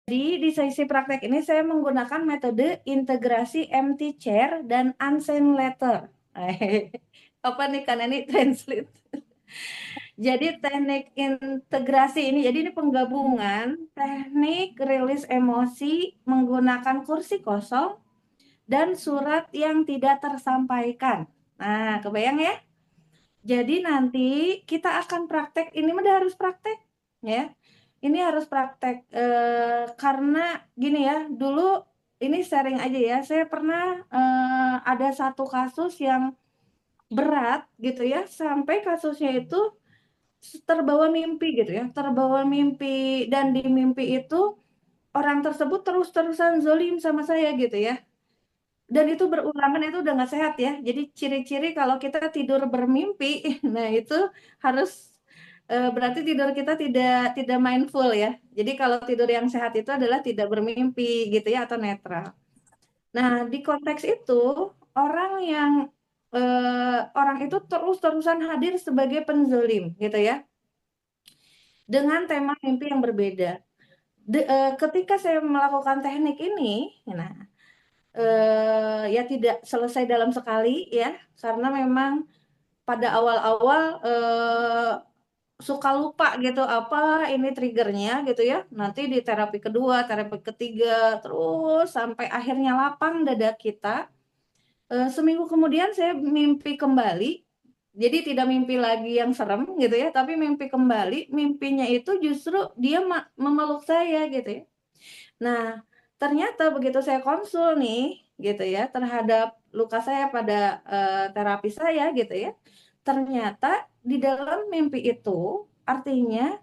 di sesi praktek ini saya menggunakan metode integrasi empty chair dan unsend letter. Apa nih kan ini translate. Jadi teknik integrasi ini, jadi ini penggabungan teknik rilis emosi menggunakan kursi kosong dan surat yang tidak tersampaikan. Nah, kebayang ya? Jadi nanti kita akan praktek, ini udah harus praktek ya. Ini harus praktek karena gini ya, dulu ini sharing aja ya. Saya pernah ada satu kasus yang berat gitu ya, sampai kasusnya itu terbawa mimpi gitu ya, terbawa mimpi dan di mimpi itu orang tersebut terus-terusan zolim sama saya gitu ya. Dan itu berulangan itu udah nggak sehat ya. Jadi ciri-ciri kalau kita tidur bermimpi, nah itu harus berarti tidur kita tidak mindful ya. Jadi kalau tidur yang sehat itu adalah tidak bermimpi gitu ya atau netral. Nah di konteks itu orang yang orang itu terus-terusan hadir sebagai penzolim gitu ya, dengan tema mimpi yang berbeda. Ketika saya melakukan teknik ini, nah ya tidak selesai dalam sekali ya, karena memang pada awal-awal suka lupa gitu apa ini triggernya gitu ya. Nanti di terapi kedua, terapi ketiga, terus sampai akhirnya lapang dada kita. Seminggu kemudian saya mimpi kembali. Jadi tidak mimpi lagi yang serem gitu ya, tapi mimpi kembali. Mimpinya itu justru dia memeluk saya gitu ya. Nah, ternyata begitu saya konsul nih, gitu ya, terhadap luka saya pada terapi saya, gitu ya, ternyata di dalam mimpi itu artinya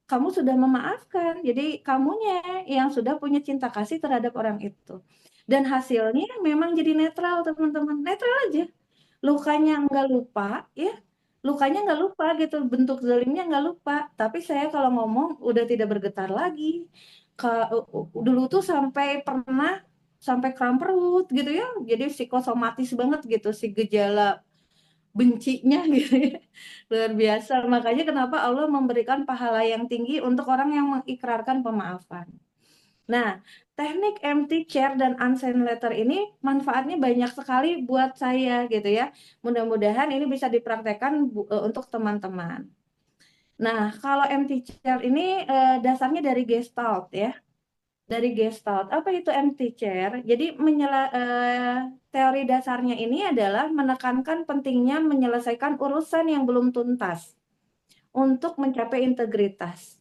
kamu sudah memaafkan. Jadi kamunya yang sudah punya cinta kasih terhadap orang itu. Dan hasilnya memang jadi netral, teman-teman. Netral aja. Lukanya nggak lupa, ya. Lukanya nggak lupa gitu, bentuk zalimnya nggak lupa. Tapi saya kalau ngomong udah tidak bergetar lagi. Dulu tuh sampai pernah sampai kram perut gitu ya. Jadi psikosomatis banget gitu si gejala bencinya gitu ya. Luar biasa. Makanya kenapa Allah memberikan pahala yang tinggi untuk orang yang mengikrarkan pemaafan. Nah, teknik empty chair dan unsend letter ini manfaatnya banyak sekali buat saya gitu ya. Mudah-mudahan ini bisa dipraktekkan untuk teman-teman. Nah, kalau empty chair ini dasarnya dari Gestalt ya. Dari Gestalt. Apa itu empty chair? Jadi teori dasarnya ini adalah menekankan pentingnya menyelesaikan urusan yang belum tuntas untuk mencapai integritas.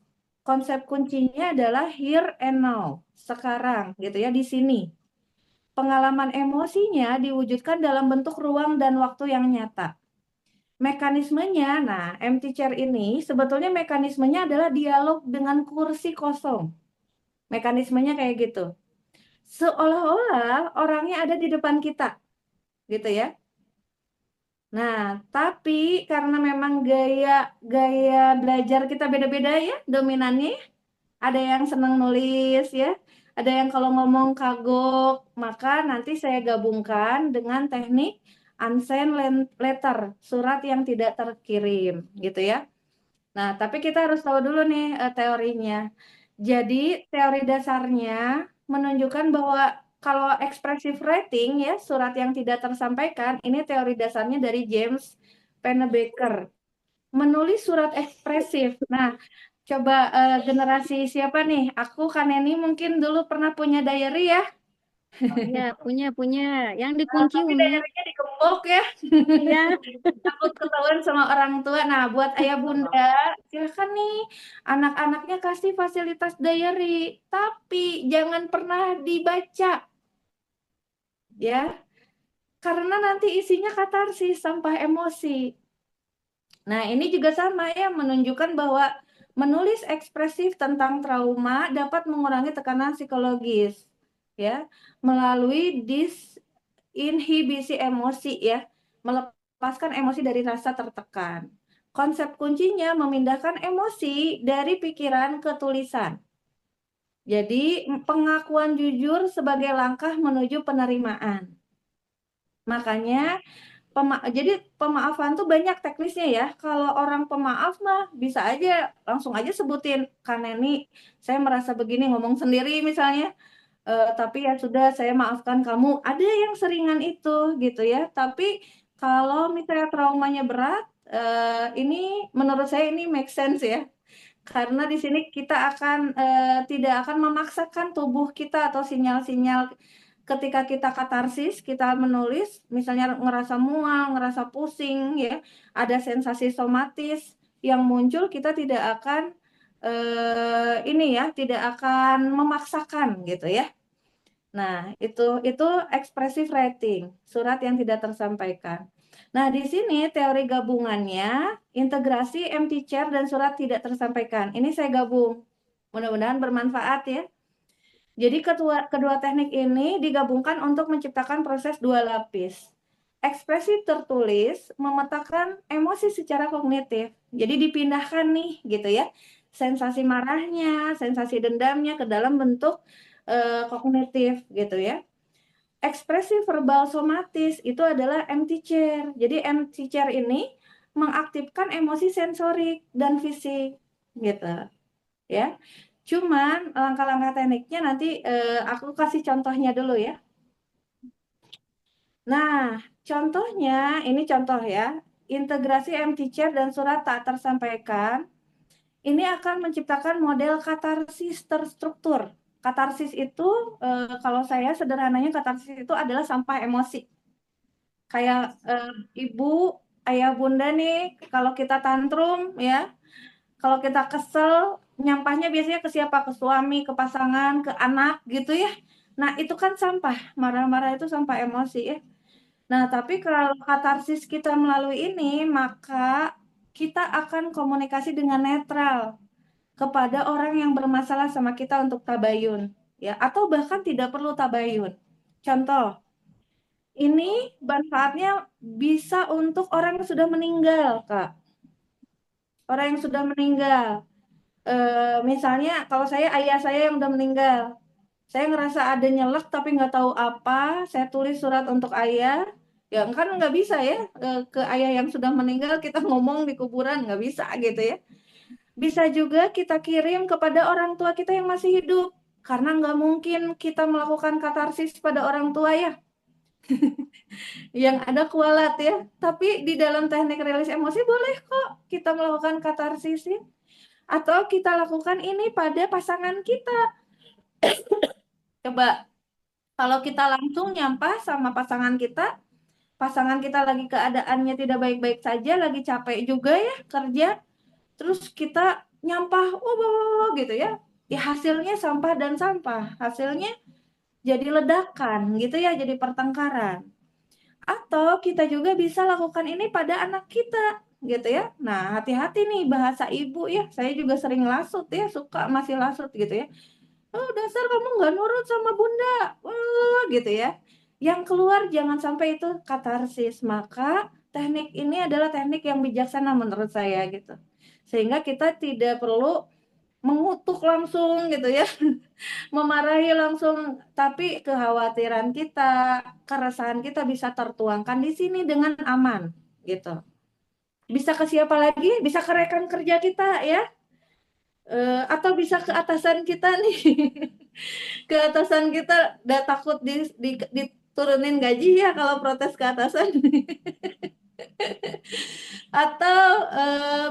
Konsep kuncinya adalah here and now, sekarang gitu ya, di sini. Pengalaman emosinya diwujudkan dalam bentuk ruang dan waktu yang nyata. Mekanismenya, nah empty chair ini sebetulnya mekanismenya adalah dialog dengan kursi kosong. Mekanismenya kayak gitu. Seolah-olah orangnya ada di depan kita, gitu ya. Nah, tapi karena memang gaya gaya belajar kita beda-beda ya, dominannya ya. Ada yang senang nulis ya, ada yang kalau ngomong kagok, maka nanti saya gabungkan dengan teknik unsend letter, surat yang tidak terkirim, gitu ya. Nah, tapi kita harus tahu dulu nih teorinya. Jadi, teori dasarnya menunjukkan bahwa kalau expressive writing ya, surat yang tidak tersampaikan, ini teori dasarnya dari James Pennebaker. Menulis surat ekspresif. Nah, coba generasi siapa nih? Aku Kaneni mungkin dulu pernah punya diary ya. Ya, punya, punya. Yang dikunci Tapi Umi. diary-nya digembok ya. Iya. Takut ketahuan sama orang tua. Nah, buat ayah bunda, silakan nih anak-anaknya kasih fasilitas diary, tapi jangan pernah dibaca ya, karena nanti isinya katarsis, sampah emosi. Nah, ini juga sama ya, menunjukkan bahwa menulis ekspresif tentang trauma dapat mengurangi tekanan psikologis ya, melalui disinhibisi emosi ya, melepaskan emosi dari rasa tertekan. Konsep kuncinya memindahkan emosi dari pikiran ke tulisan. Jadi, pengakuan jujur sebagai langkah menuju penerimaan. Makanya Jadi pemaafan tuh banyak teknisnya ya. Kalau orang pemaaf mah bisa aja langsung aja sebutin, Kak Neni, saya merasa begini, ngomong sendiri misalnya. Tapi ya sudah, saya maafkan kamu. Ada yang seringan itu gitu ya. Tapi kalau misalnya traumanya berat, ini menurut saya ini make sense ya. Karena di sini kita akan tidak akan memaksakan tubuh kita atau sinyal-sinyal ketika kita katarsis, kita menulis, misalnya ngerasa mual, ngerasa pusing, ya, ada sensasi somatis yang muncul, kita tidak akan ini ya, tidak akan memaksakan gitu ya. Nah, itu expressive writing, surat yang tidak tersampaikan. Nah, di sini teori gabungannya, integrasi, empty chair, dan surat tidak tersampaikan. Ini saya gabung. Mudah-mudahan bermanfaat ya. Jadi kedua teknik ini digabungkan untuk menciptakan proses dua lapis. Ekspresi tertulis memetakan emosi secara kognitif. Jadi dipindahkan nih gitu ya. Sensasi marahnya, sensasi dendamnya ke dalam bentuk kognitif gitu ya. Ekspresi verbal somatis itu adalah empty chair. Jadi empty chair ini mengaktifkan emosi sensorik dan fisik gitu ya. Cuman langkah-langkah tekniknya nanti aku kasih contohnya dulu ya. Nah, contohnya ini contoh ya. Integrasi empty chair dan surat tak tersampaikan ini akan menciptakan model katarsis terstruktur. Katarsis itu kalau saya sederhananya katarsis itu adalah sampah emosi. Kayak ibu, ayah, bunda nih, kalau kita tantrum ya, kalau kita kesel, nyampahnya biasanya ke siapa? Ke suami, ke pasangan, ke anak gitu ya. Nah, itu kan sampah. Marah-marah itu sampah emosi ya. Nah, tapi kalau katarsis kita melalui ini, maka kita akan komunikasi dengan netral kepada orang yang bermasalah sama kita untuk tabayun, ya, atau bahkan tidak perlu tabayun. Contoh, ini manfaatnya bisa untuk orang yang sudah meninggal, Kak. Orang yang sudah meninggal. Misalnya kalau saya ayah saya yang udah meninggal, saya ngerasa ada nyelek tapi nggak tahu apa, saya tulis surat untuk ayah, ya kan nggak bisa ya ke ayah yang sudah meninggal kita ngomong di kuburan nggak bisa gitu ya. Bisa juga kita kirim kepada orang tua kita yang masih hidup, karena nggak mungkin kita melakukan katarsis pada orang tua ya, yang ada kualat ya. Tapi di dalam teknik rilis emosi boleh kok kita melakukan katarsis ya. Atau kita lakukan ini pada pasangan kita. Coba kalau kita langsung nyampah sama pasangan kita lagi keadaannya tidak baik-baik saja, lagi capek juga ya kerja, terus kita nyampah, oh, gitu ya. Ya hasilnya sampah dan sampah, hasilnya jadi ledakan gitu ya, jadi pertengkaran. Atau kita juga bisa lakukan ini pada anak kita gitu ya. Nah, hati-hati nih bahasa ibu ya. Saya juga sering lasut ya, suka masih lasut gitu ya. Oh, dasar kamu nggak nurut sama bunda. Gitu ya. Yang keluar jangan sampai itu katarsis. Maka teknik ini adalah teknik yang bijaksana menurut saya gitu. Sehingga kita tidak perlu mengutuk langsung gitu ya. Memarahi langsung, tapi kekhawatiran kita, keresahan kita bisa tertuangkan di sini dengan aman gitu. Bisa ke siapa lagi? Bisa ke rekan kerja kita ya. Atau bisa ke atasan kita nih. Ke atasan kita udah takut diturunin gaji ya kalau protes ke atasan. Atau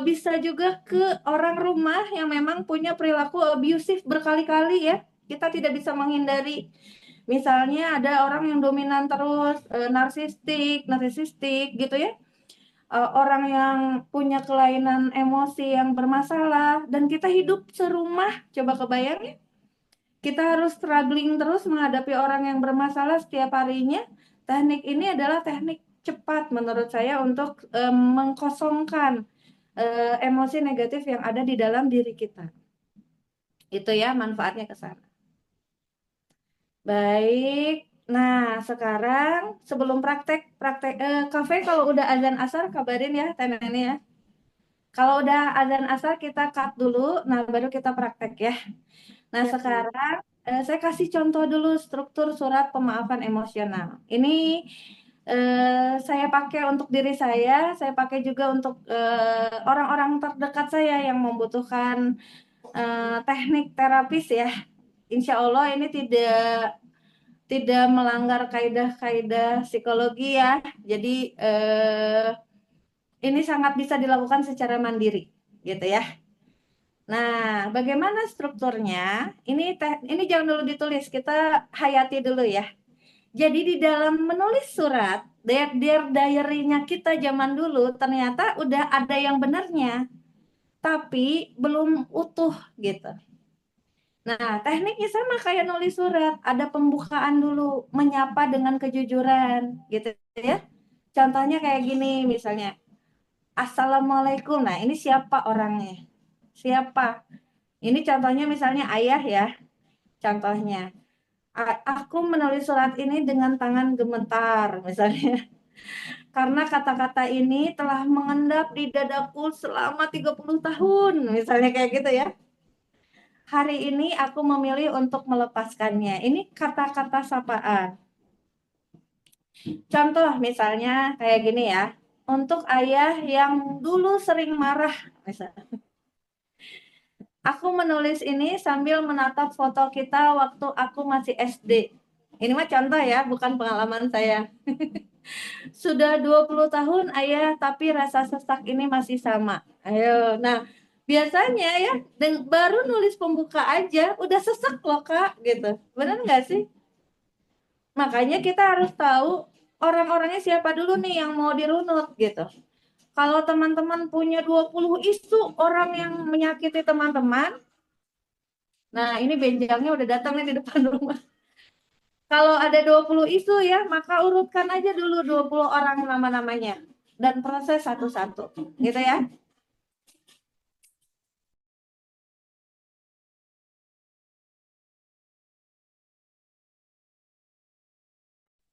bisa juga ke orang rumah yang memang punya perilaku abusive berkali-kali ya. Kita tidak bisa menghindari. Misalnya ada orang yang dominan terus, narsistik gitu ya. Orang yang punya kelainan emosi yang bermasalah dan kita hidup serumah, coba kebayang ya. Kita harus struggling terus menghadapi orang yang bermasalah setiap harinya. Teknik ini adalah teknik cepat menurut saya untuk mengkosongkan emosi negatif yang ada di dalam diri kita. Itu ya manfaatnya ke sana. Baik. Nah, sekarang sebelum praktek kafe kalau udah azan asar kabarin ya Teneni ya. Kalau udah azan asar kita cut dulu, nah baru kita praktek ya. Nah, Siap, Bu. sekarang saya kasih contoh dulu struktur surat pemaafan emosional. Ini saya pakai untuk diri saya pakai juga untuk orang-orang terdekat saya yang membutuhkan teknik terapis ya. Insya Allah ini tidak melanggar kaidah-kaidah psikologi ya. Jadi ini sangat bisa dilakukan secara mandiri, gitu ya. Nah, bagaimana strukturnya? Ini jangan dulu ditulis, kita hayati dulu ya. Jadi di dalam menulis surat, dear diary-nya kita zaman dulu ternyata udah ada yang benarnya, tapi belum utuh gitu. Nah, tekniknya sama kayak nulis surat, ada pembukaan dulu, menyapa dengan kejujuran gitu ya. Contohnya kayak gini misalnya, Assalamualaikum. Nah, ini siapa orangnya? Siapa? Ini contohnya misalnya ayah ya. Contohnya, aku menulis surat ini dengan tangan gemetar misalnya. Karena kata-kata ini telah mengendap di dadaku selama 30 tahun, misalnya kayak gitu ya. Hari ini aku memilih untuk melepaskannya. Ini kata-kata sapaan. Contoh misalnya kayak gini ya. Untuk ayah yang dulu sering marah, misalnya. Aku menulis ini sambil menatap foto kita waktu aku masih SD. Ini mah contoh ya, bukan pengalaman saya. Sudah 20 tahun ayah, tapi rasa sesak ini masih sama. Ayo, nah biasanya ya, baru nulis pembuka aja, udah sesak loh Kak, gitu. Benar nggak sih? Makanya kita harus tahu orang-orangnya siapa dulu nih yang mau dirunut gitu. Kalau teman-teman punya 20 isu orang yang menyakiti teman-teman, nah ini benjangnya udah datang nih di depan rumah. Kalau ada 20 isu ya, maka urutkan aja dulu 20 orang nama-namanya dan proses satu-satu, gitu ya.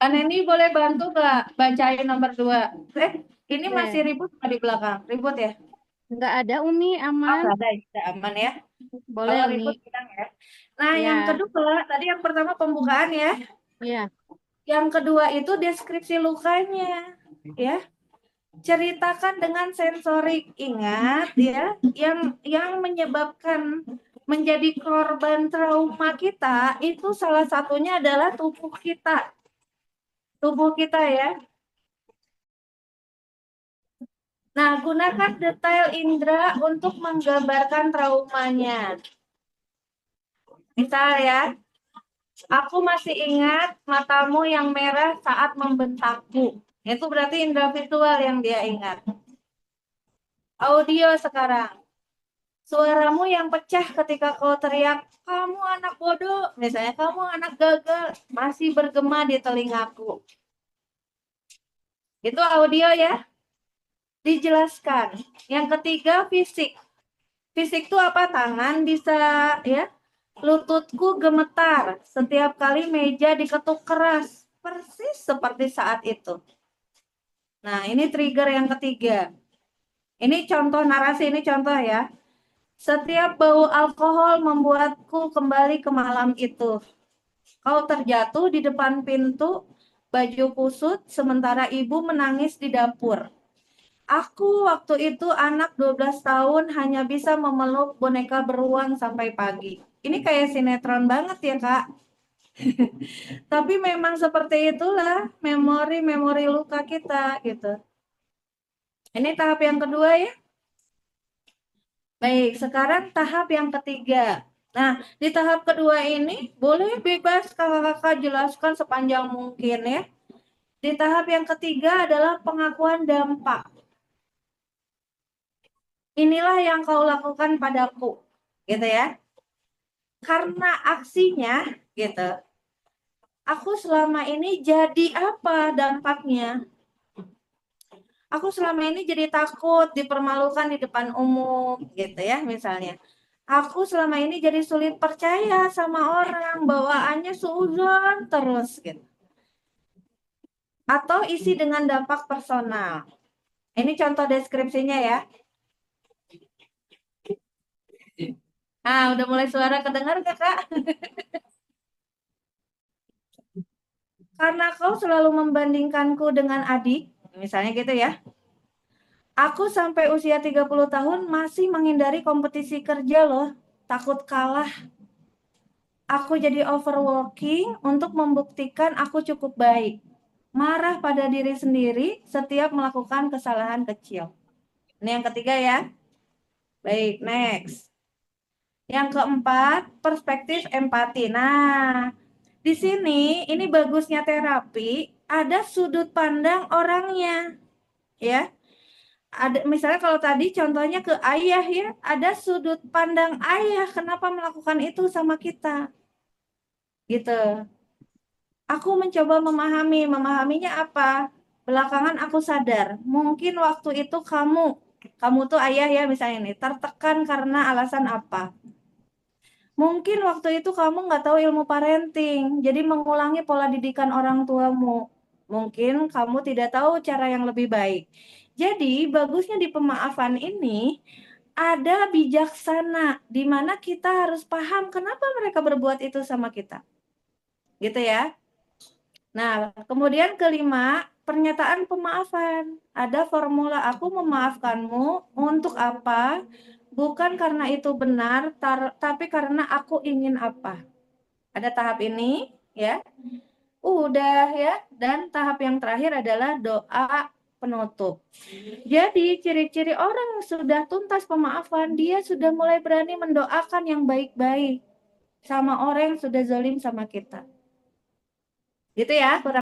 Aneni boleh bantu nggak bacain nomor 2? Ini masih Oke. ribut di belakang? Ribut ya? Nggak ada Umi, Oh, aman. nggak ada, ya, aman ya. Boleh Kalau Umi. ribut bilang ya. Nah, yang Ya, kedua, tadi yang pertama pembukaan ya. ya. Yang kedua itu deskripsi lukanya, ya. Ceritakan dengan sensorik. Ingat ya, yang menyebabkan menjadi korban trauma kita itu salah satunya adalah tubuh kita. Tubuh kita ya. Nah, gunakan detail indera untuk menggambarkan traumanya. Misal ya, aku masih ingat matamu yang merah saat membentakku. Itu berarti indera visual yang dia ingat. Audio sekarang. Suaramu yang pecah ketika kau teriak, kamu anak bodoh, misalnya kamu anak gagal, masih bergema di telingaku. Itu audio ya, dijelaskan. Yang ketiga fisik. Fisik itu apa? Tangan bisa ya. Lututku gemetar setiap kali meja diketuk keras, persis seperti saat itu. Nah, ini trigger yang ketiga. Ini contoh narasi, ini contoh ya. Setiap bau alkohol membuatku kembali ke malam itu. Kau terjatuh di depan pintu, baju kusut, sementara ibu menangis di dapur. Aku waktu itu anak 12 tahun hanya bisa memeluk boneka beruang sampai pagi. Ini kayak sinetron banget ya, Kak. Tapi memang seperti itulah memori-memori luka kita gitu. Ini tahap yang kedua ya. Baik, sekarang tahap yang ketiga. Nah, di tahap kedua ini boleh bebas kakak-kakak jelaskan sepanjang mungkin ya. Di tahap yang ketiga adalah pengakuan dampak. Inilah yang kau lakukan padaku, gitu ya. Karena aksinya, gitu. Aku selama ini jadi apa dampaknya? Aku selama ini jadi takut, dipermalukan di depan umum, gitu ya misalnya. Aku selama ini jadi sulit percaya sama orang, bawaannya suuzon terus gitu. Atau isi dengan dampak personal. Ini contoh deskripsinya ya. Udah mulai suara kedengar gak Kak? karena kau selalu membandingkanku dengan adik, misalnya gitu ya. Aku sampai usia 30 tahun masih menghindari kompetisi kerja loh, takut kalah. Aku jadi overworking untuk membuktikan aku cukup baik. Marah pada diri sendiri setiap melakukan kesalahan kecil. Ini yang ketiga ya. Baik, next. Yang keempat, perspektif empati. Nah, di sini ini bagusnya terapi, ada sudut pandang orangnya, ya. Ada misalnya kalau tadi contohnya ke ayah ya, ada sudut pandang ayah kenapa melakukan itu sama kita. Gitu. Aku mencoba memahaminya apa? Belakangan aku sadar, mungkin waktu itu kamu tuh ayah ya misalnya nih, tertekan karena alasan apa? Mungkin waktu itu kamu nggak tahu ilmu parenting, jadi mengulangi pola didikan orang tuamu. Mungkin kamu tidak tahu cara yang lebih baik. Jadi, bagusnya di pemaafan ini ada bijaksana, di mana kita harus paham kenapa mereka berbuat itu sama kita. Gitu ya. Nah, kemudian kelima, pernyataan pemaafan. Ada formula aku memaafkanmu untuk apa? Bukan karena itu benar, tapi karena aku ingin apa. Ada tahap ini, ya. Udah ya. Dan tahap yang terakhir adalah doa penutup. Jadi, ciri-ciri orang yang sudah tuntas pemaafan, dia sudah mulai berani mendoakan yang baik-baik sama orang yang sudah zalim sama kita. Gitu ya, kurang